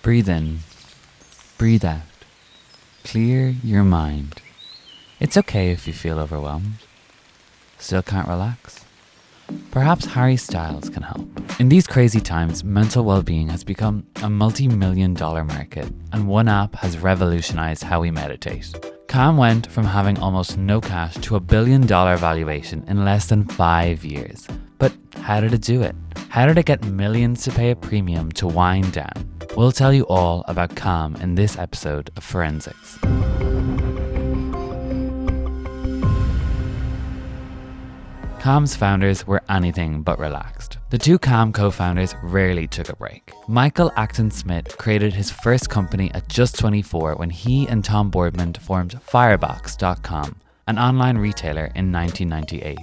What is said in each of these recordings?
Breathe in, breathe out, clear your mind. It's okay if you feel overwhelmed. Still can't relax? Perhaps Harry Styles can help. In these crazy times, mental well-being has become a multi-million-dollar market, and one app has revolutionized how we meditate. Calm went from having almost no cash to $1 billion valuation in less than 5 years. But how did it do it? How did it get millions to pay a premium to wind down? We'll tell you all about Calm in this episode of Forensics. Calm's founders were anything but relaxed. The two Calm co-founders rarely took a break. Michael Acton Smith created his first company at just 24 when he and Tom Boardman formed Firebox.com, an online retailer in 1998.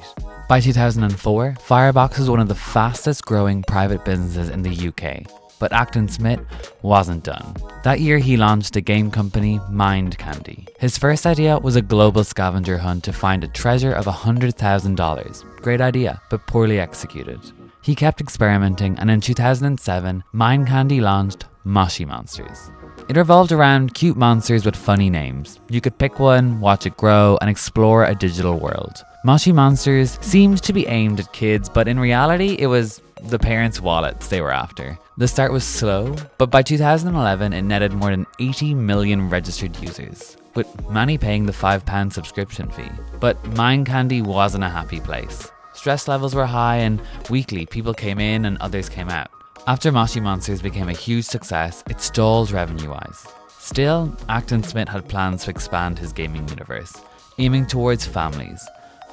By 2004, Firebox was one of the fastest growing private businesses in the UK. But Acton Smith wasn't done. That year he launched a game company, Mind Candy. His first idea was a global scavenger hunt to find a treasure of $100,000. Great idea, but poorly executed. He kept experimenting, and in 2007, Mind Candy launched Moshi Monsters. It revolved around cute monsters with funny names. You could pick one, watch it grow, and explore a digital world. Moshi Monsters seemed to be aimed at kids, but in reality, it was the parents' wallets they were after. The start was slow, but by 2011 it netted more than 80 million registered users, with many paying the £5 subscription fee. But Mind Candy wasn't a happy place. Stress levels were high, and weekly people came in and others came out. After Moshi Monsters became a huge success, it stalled revenue-wise. Still, Acton Smith had plans to expand his gaming universe, aiming towards families.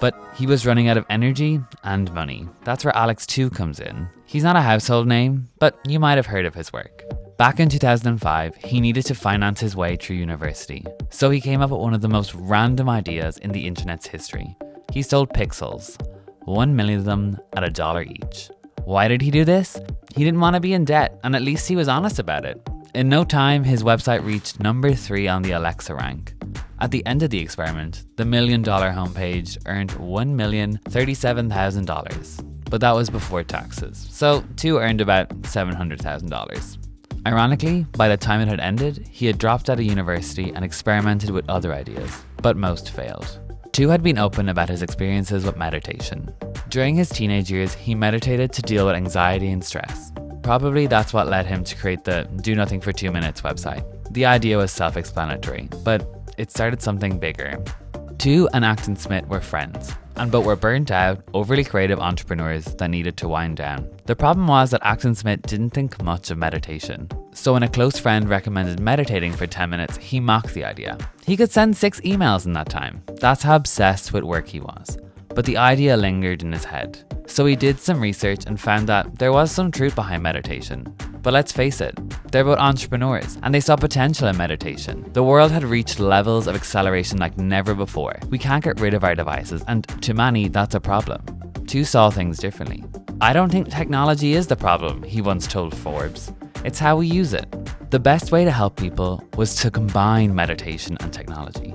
But he was running out of energy and money. That's where Alex 2 comes in. He's not a household name, but you might have heard of his work. Back in 2005, he needed to finance his way through university. So he came up with one of the most random ideas in the internet's history. He sold pixels, 1 million of them at $1 each. Why did he do this? He didn't want to be in debt, and at least he was honest about it. In no time, his website reached number 3 on the Alexa rank. At the end of the experiment, the $1 million homepage earned $1,037,000, but that was before taxes, so 2 earned about $700,000. Ironically, by the time it had ended, he had dropped out of university and experimented with other ideas, but most failed. 2 had been open about his experiences with meditation. During his teenage years, he meditated to deal with anxiety and stress. Probably that's what led him to create the Do Nothing for 2 Minutes website. The idea was self-explanatory, but it started something bigger. 2 and Acton Smith were friends, and both were burnt out, overly creative entrepreneurs that needed to wind down. The problem was that Acton Smith didn't think much of meditation. So when a close friend recommended meditating for 10 minutes, he mocked the idea. He could send 6 emails in that time. That's how obsessed with work he was. But the idea lingered in his head. So he did some research and found that there was some truth behind meditation. But let's face it, they're both entrepreneurs, and they saw potential in meditation. The world had reached levels of acceleration like never before. We can't get rid of our devices, and to many, that's a problem. 2 saw things differently. I don't think technology is the problem, he once told Forbes. It's how we use it. The best way to help people was to combine meditation and technology.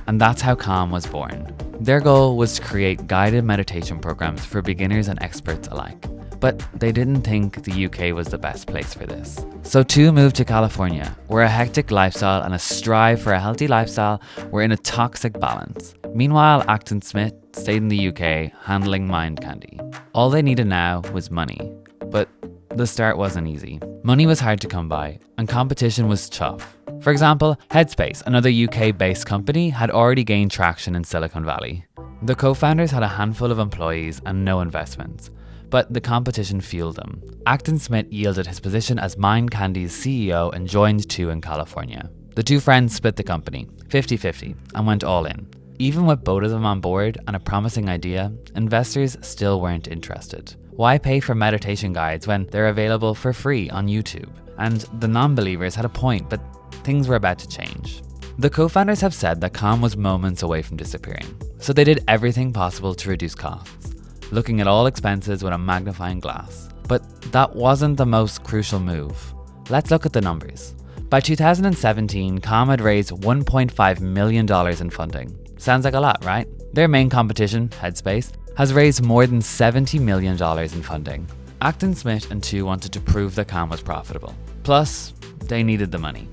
And that's how Calm was born. Their goal was to create guided meditation programs for beginners and experts alike. But they didn't think the UK was the best place for this. So 2 moved to California, where a hectic lifestyle and a strive for a healthy lifestyle were in a toxic balance. Meanwhile, Acton Smith stayed in the UK handling Mind Candy. All they needed now was money. But the start wasn't easy. Money was hard to come by, and competition was tough. For example, Headspace, another UK-based company, had already gained traction in Silicon Valley. The co-founders had a handful of employees and no investments, but the competition fueled them. Acton Smith yielded his position as Mind Candy's CEO and joined 2 in California. The 2 friends split the company, 50-50, and went all in. Even with both of them on board and a promising idea, investors still weren't interested. Why pay for meditation guides when they're available for free on YouTube? And the non-believers had a point, but things were about to change. The co-founders have said that Calm was moments away from disappearing, so they did everything possible to reduce costs, looking at all expenses with a magnifying glass. But that wasn't the most crucial move. Let's look at the numbers. By 2017, Calm had raised $1.5 million in funding. Sounds like a lot, right? Their main competition, Headspace, has raised more than $70 million in funding. Acton Smith and Tu wanted to prove that Calm was profitable. Plus, they needed the money.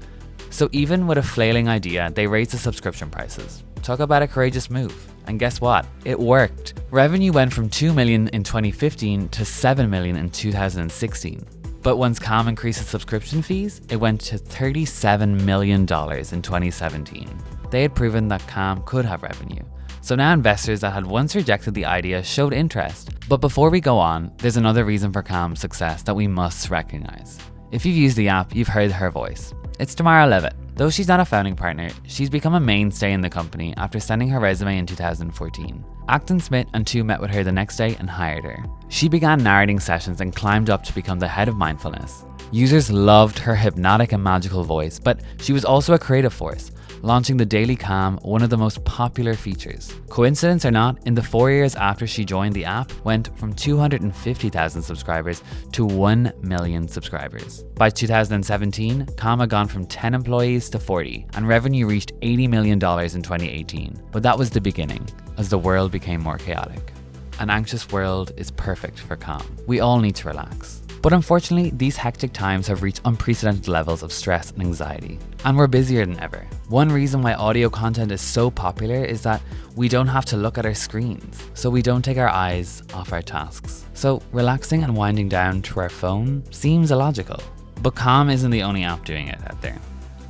So even with a flailing idea, they raised the subscription prices. Talk about a courageous move. And guess what? It worked. Revenue went from $2 million in 2015 to $7 million in 2016. But once Calm increased its subscription fees, it went to $37 million in 2017. They had proven that Calm could have revenue. So now investors that had once rejected the idea showed interest. But before we go on, there's another reason for Calm's success that we must recognize. If you've used the app, you've heard her voice. It's Tamara Levitt. Though she's not a founding partner, she's become a mainstay in the company after sending her resume in 2014. Acton Smith and Tu met with her the next day and hired her. She began narrating sessions and climbed up to become the head of mindfulness. Users loved her hypnotic and magical voice, but she was also a creative force, launching the Daily Calm, one of the most popular features. Coincidence or not, in the 4 years after she joined, the app went from 250,000 subscribers to 1 million subscribers. By 2017, Calm had gone from 10 employees to 40, and revenue reached $80 million in 2018. But that was the beginning, as the world became more chaotic. An anxious world is perfect for Calm. We all need to relax. But unfortunately, these hectic times have reached unprecedented levels of stress and anxiety. And we're busier than ever. One reason why audio content is so popular is that we don't have to look at our screens, so we don't take our eyes off our tasks. So relaxing and winding down to our phone seems illogical. But Calm isn't the only app doing it out there.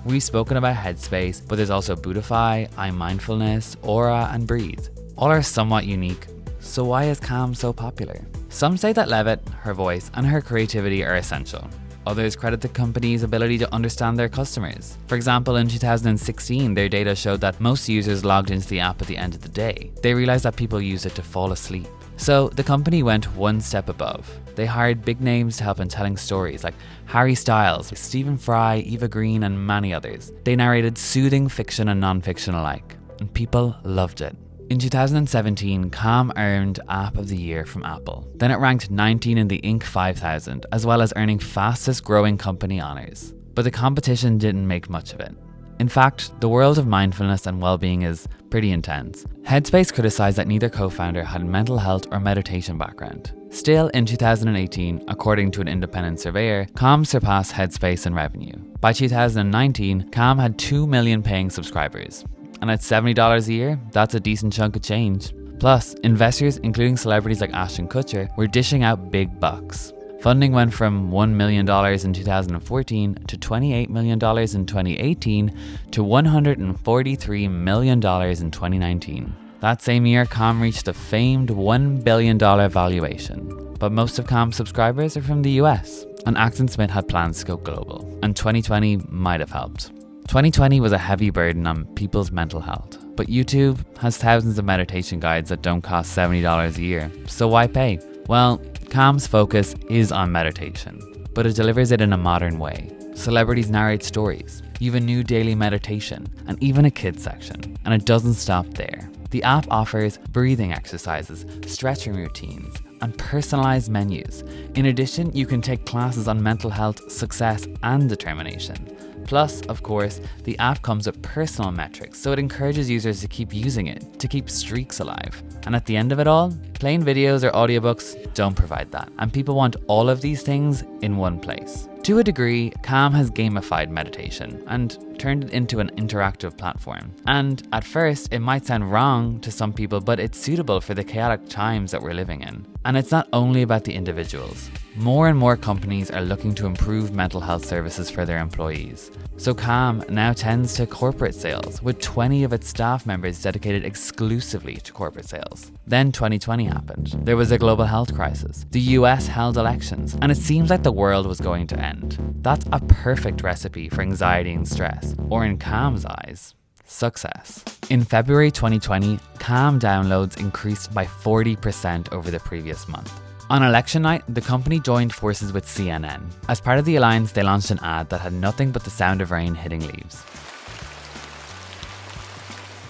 We've spoken about Headspace, but there's also Budify, iMindfulness, Aura, and Breathe. All are somewhat unique. So why is Calm so popular? Some say that Levitt, her voice, and her creativity are essential. Others credit the company's ability to understand their customers. For example, in 2016, their data showed that most users logged into the app at the end of the day. They realized that people used it to fall asleep. So the company went one step above. They hired big names to help in telling stories like Harry Styles, Stephen Fry, Eva Green, and many others. They narrated soothing fiction and non-fiction alike, and people loved it. In 2017, Calm earned App of the Year from Apple. Then it ranked 19 in the Inc. 5000, as well as earning fastest growing company honors. But the competition didn't make much of it. In fact, the world of mindfulness and well-being is pretty intense. Headspace criticized that neither co-founder had a mental health or meditation background. Still, in 2018, according to an independent surveyor, Calm surpassed Headspace in revenue. By 2019, Calm had 2 million paying subscribers. And at $70 a year, that's a decent chunk of change. Plus, investors, including celebrities like Ashton Kutcher, were dishing out big bucks. Funding went from $1 million in 2014 to $28 million in 2018 to $143 million in 2019. That same year, Calm reached the famed $1 billion valuation. But most of Calm's subscribers are from the US, and Acton Smith had plans to go global, and 2020 might have helped. 2020 was a heavy burden on people's mental health, but YouTube has thousands of meditation guides that don't cost $70 a year, so why pay? Well, Calm's focus is on meditation, but it delivers it in a modern way. Celebrities narrate stories, you have a new daily meditation, and even a kids section, and it doesn't stop there. The app offers breathing exercises, stretching routines, and personalized menus. In addition, you can take classes on mental health, success, and determination. Plus, of course, the app comes with personal metrics, so it encourages users to keep using it, to keep streaks alive. And at the end of it all, plain videos or audiobooks don't provide that, and people want all of these things in one place. To a degree, Calm has gamified meditation and turned it into an interactive platform. And at first, it might sound wrong to some people, but it's suitable for the chaotic times that we're living in. And it's not only about the individuals. More and more companies are looking to improve mental health services for their employees. So Calm now tends to corporate sales, with 20 of its staff members dedicated exclusively to corporate sales. Then 2020 happened. There was a global health crisis. The US held elections, and it seems like the world was going to end. That's a perfect recipe for anxiety and stress, or in Calm's eyes, success. In February 2020, Calm downloads increased by 40% over the previous month. On election night, the company joined forces with CNN. As part of the alliance, they launched an ad that had nothing but the sound of rain hitting leaves.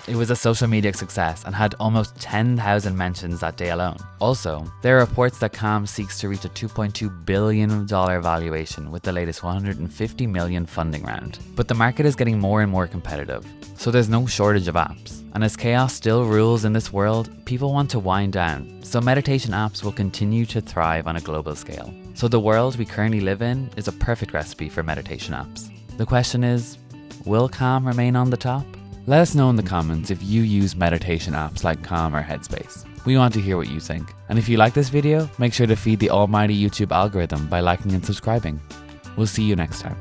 It was a social media success and had almost 10,000 mentions that day alone. Also, there are reports that Calm seeks to reach a $2.2 billion valuation with the latest $150 million funding round. But the market is getting more and more competitive, so there's no shortage of apps. And as chaos still rules in this world, people want to wind down, so meditation apps will continue to thrive on a global scale. So the world we currently live in is a perfect recipe for meditation apps. The question is, will Calm remain on the top? Let us know in the comments if you use meditation apps like Calm or Headspace. We want to hear what you think. And if you like this video, make sure to feed the almighty YouTube algorithm by liking and subscribing. We'll see you next time.